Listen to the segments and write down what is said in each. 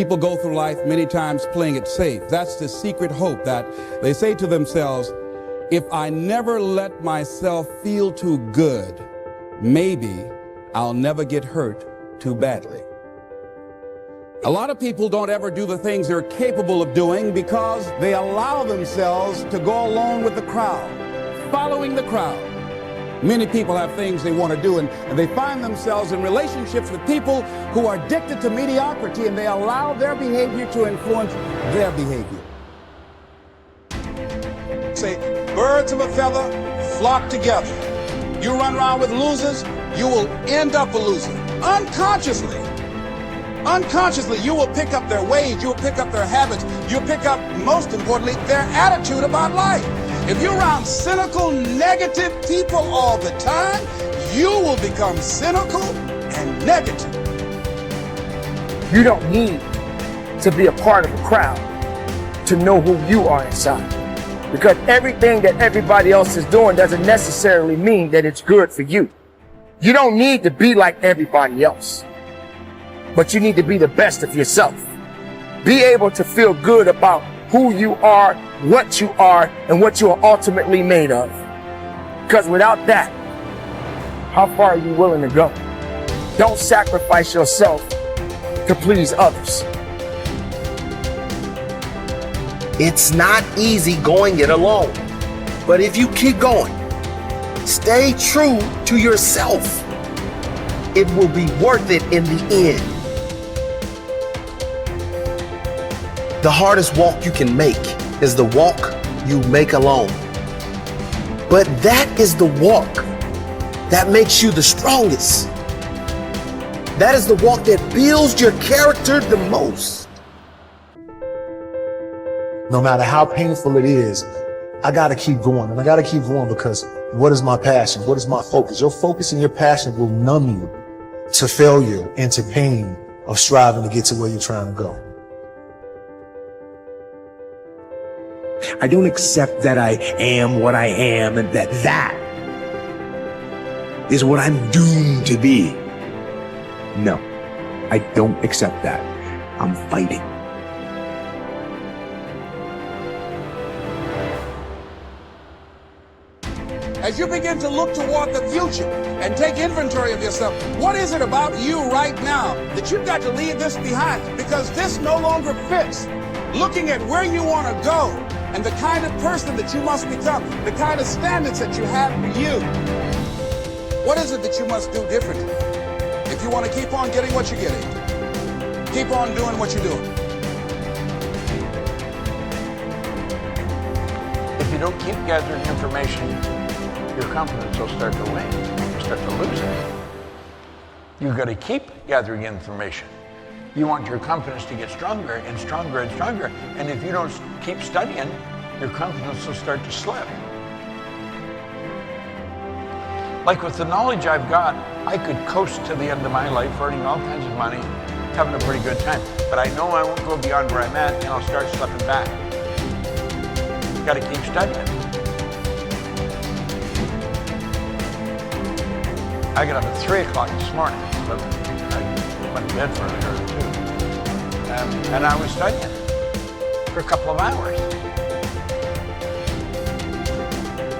People go through life many times playing it safe. That's the secret hope that they say to themselves, if I never let myself feel too good, maybe I'll never get hurt too badly. A lot of people don't ever do the things they're capable of doing because they allow themselves to go along with the crowd, following the crowd. Many people have things they want to do, and they find themselves in relationships with people who are addicted to mediocrity, and they allow their behavior to influence their behavior. Say, birds of a feather flock together. You run around with losers, you will end up a loser. Unconsciously, you will pick up their ways, you will pick up their habits, you'll pick up, most importantly, their attitude about life. If you're around cynical, negative people all the time, you will become cynical and negative. You don't need to be a part of a crowd to know who you are inside. Because everything that everybody else is doing doesn't necessarily mean that it's good for you. You don't need to be like everybody else, but you need to be the best of yourself. Be able to feel good about who you are, what you are, and what you are ultimately made of. Because without that, how far are you willing to go? Don't sacrifice yourself to please others. It's not easy going it alone, but if you keep going, stay true to yourself, it will be worth it in the end. The hardest walk you can make is the walk you make alone. But that is the walk that makes you the strongest. That is the walk that builds your character the most. No matter how painful it is, I gotta keep going. And I gotta keep going because what is my passion? What is my focus? Your focus and your passion will numb you to failure and to pain of striving to get to where you're trying to go. I don't accept that I am what I am and that is what I'm doomed to be. No, I don't accept that. I'm fighting. As you begin to look toward the future and take inventory of yourself, what is it about you right now that you've got to leave this behind? Because this no longer fits. Looking at where you want to go and the kind of person that you must become, the kind of standards that you have for you. What is it that you must do differently if you want to keep on getting what you're getting? Keep on doing what you're doing. If you don't keep gathering information, your confidence will start to wane. You'll start to lose it. You've got to keep gathering information. You want your confidence to get stronger and stronger and stronger. And if you don't keep studying, your confidence will start to slip. Like with the knowledge I've got, I could coast to the end of my life, earning all kinds of money, having a pretty good time. But I know I won't go beyond where I'm at, and I'll start slipping back. Got to keep studying. I got up at 3 o'clock this morning, but I went to bed for earlier too. And I was studying for a couple of hours.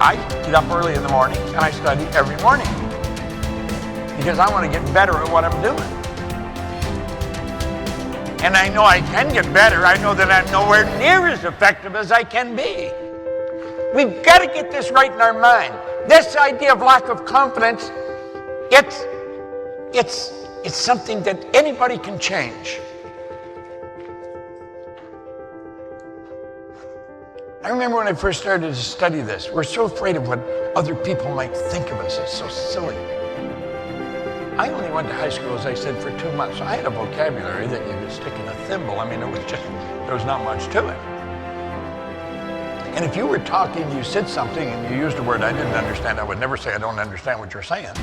I get up early in the morning and I study every morning because I want to get better at what I'm doing. And I know I can get better. I know that I'm nowhere near as effective as I can be. We've got to get this right in our mind. This idea of lack of confidence, it's something that anybody can change. I remember when I first started to study this, we're so afraid of what other people might think of us. It's so silly. I only went to high school, as I said, for 2 months. So I had a vocabulary that you could stick in a thimble. I mean, there was not much to it. And if you were talking, you said something and you used a word I didn't understand, I would never say I don't understand what you're saying.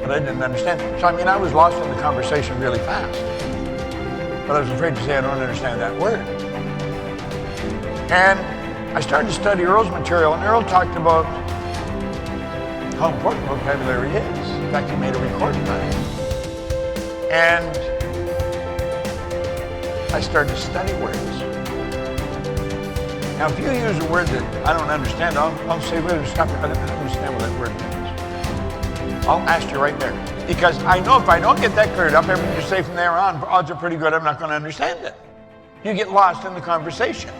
But I didn't understand. So I mean, I was lost in the conversation really fast. But I was afraid to say I don't understand that word. And I started to study Earl's material, and Earl talked about how important vocabulary is. In fact, he made a recording on it. And I started to study words. Now, if you use a word that I don't understand, I'll say, wait, stop. I don't understand what that word means. I'll ask you right there. Because I know if I don't get that cleared up, everything you say from there on, odds are pretty good I'm not going to understand it. You get lost in the conversation.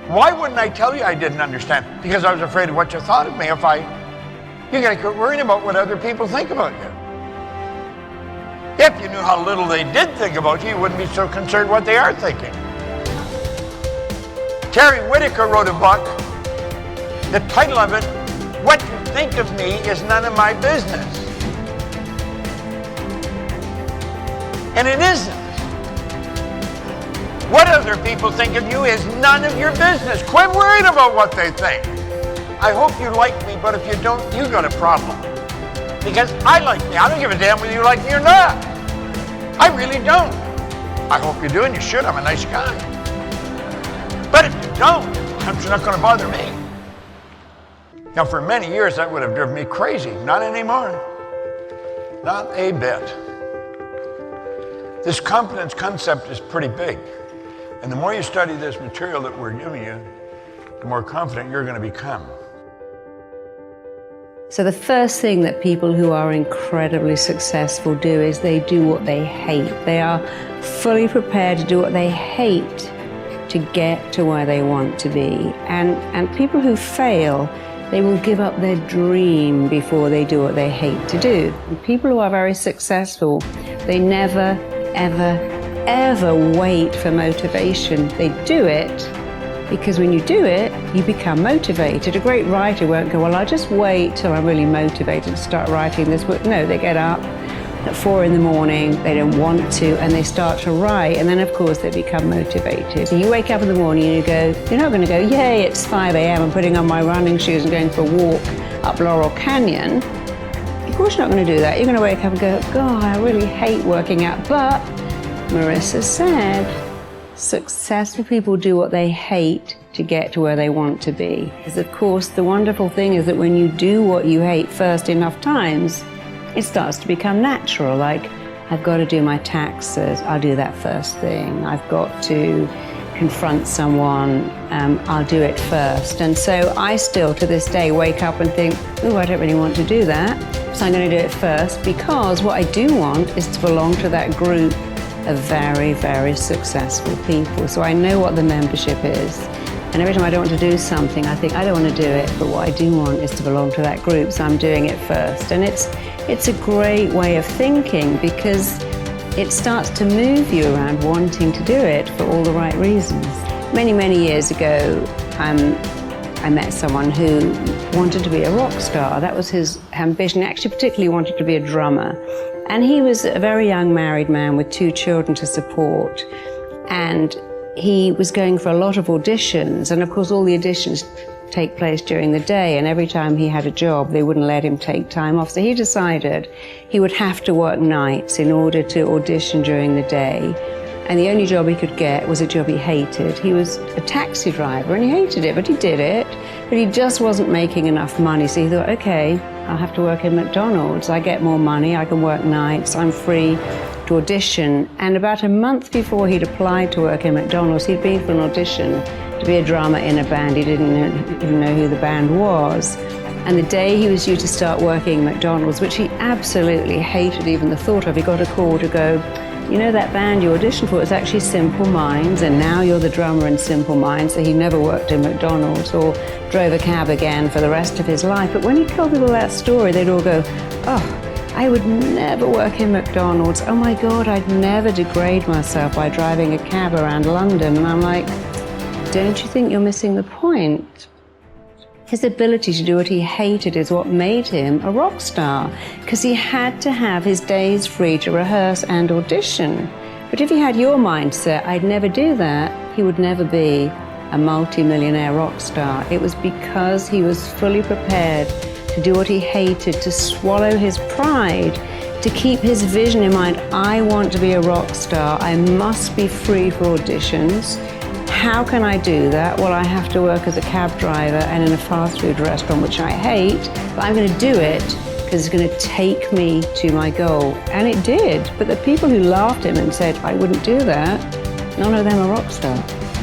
Why wouldn't I tell you I didn't understand? Because I was afraid of what you thought of me. You got to quit worrying about what other people think about you. If you knew how little they did think about you, you wouldn't be so concerned what they are thinking. Terry Whitaker wrote a book. The title of it, What You Think of Me Is None of My Business. And it isn't. What other people think of you is none of your business. Quit worrying about what they think. I hope you like me, but if you don't, you got a problem. Because I like me. I don't give a damn whether you like me or not. I really don't. I hope you do, and you should. I'm a nice guy. But if you don't, it's not going to bother me. Now, for many years, that would have driven me crazy. Not anymore. Not a bit. This confidence concept is pretty big. And the more you study this material that we're giving you, the more confident you're going to become. So the first thing that people who are incredibly successful do is they do what they hate. They are fully prepared to do what they hate to get to where they want to be. And people who fail, they will give up their dream before they do what they hate to do. And people who are very successful, they never, ever, ever wait for motivation. They do it because when you do it, you become motivated. A great writer won't go, well, I'll just wait till I'm really motivated to start writing this book. No, they get up at 4 a.m, they don't want to, and they start to write, and then of course they become motivated. So you wake up in the morning and you go, you're not going to go, yay, it's 5 a.m, I'm putting on my running shoes and going for a walk up Laurel Canyon. Of course you're not going to do that. You're going to wake up and go, God, I really hate working out. But Marisa said, successful people do what they hate to get to where they want to be. Because of course the wonderful thing is that when you do what you hate first enough times, it starts to become natural. Like, I've got to do my taxes, I'll do that first thing. I've got to confront someone, I'll do it first. And so I still, to this day, wake up and think, oh, I don't really want to do that, so I'm going to do it first, because what I do want is to belong to that group of very, very successful people. So I know what the membership is. And every time I don't want to do something, I think, I don't want to do it, but what I do want is to belong to that group, so I'm doing it first. And it's a great way of thinking, because it starts to move you around wanting to do it for all the right reasons. Many, many years ago, I met someone who wanted to be a rock star. That was his ambition. He actually particularly wanted to be a drummer. And he was a very young married man with 2 children to support. And he was going for a lot of auditions. And of course, all the auditions take place during the day, and every time he had a job, they wouldn't let him take time off. So he decided he would have to work nights in order to audition during the day. And the only job he could get was a job he hated. He was a taxi driver and he hated it, but he did it. But he just wasn't making enough money. So he thought, okay, I'll have to work in McDonald's. I get more money, I can work nights, I'm free to audition. And about a month before he'd applied to work in McDonald's, he'd been for an audition to be a drummer in a band. He didn't even know who the band was. And the day he was due to start working at McDonald's, which he absolutely hated even the thought of, he got a call to go, you know, that band you auditioned for is actually Simple Minds, and now you're the drummer in Simple Minds. So he never worked in McDonald's or drove a cab again for the rest of his life. But when he told people that story, they'd all go, oh, I would never work in McDonald's. Oh my God, I'd never degrade myself by driving a cab around London. And I'm like, don't you think you're missing the point? His ability to do what he hated is what made him a rock star, because he had to have his days free to rehearse and audition. But if he had your mindset, I'd never do that, he would never be a multi-millionaire rock star. It was because he was fully prepared to do what he hated, to swallow his pride, to keep his vision in mind. I want to be a rock star. I must be free for auditions. How can I do that? Well, I have to work as a cab driver and in a fast food restaurant, which I hate, but I'm going to do it because it's going to take me to my goal. And it did. But the people who laughed at him and said, I wouldn't do that, None of them are rock star.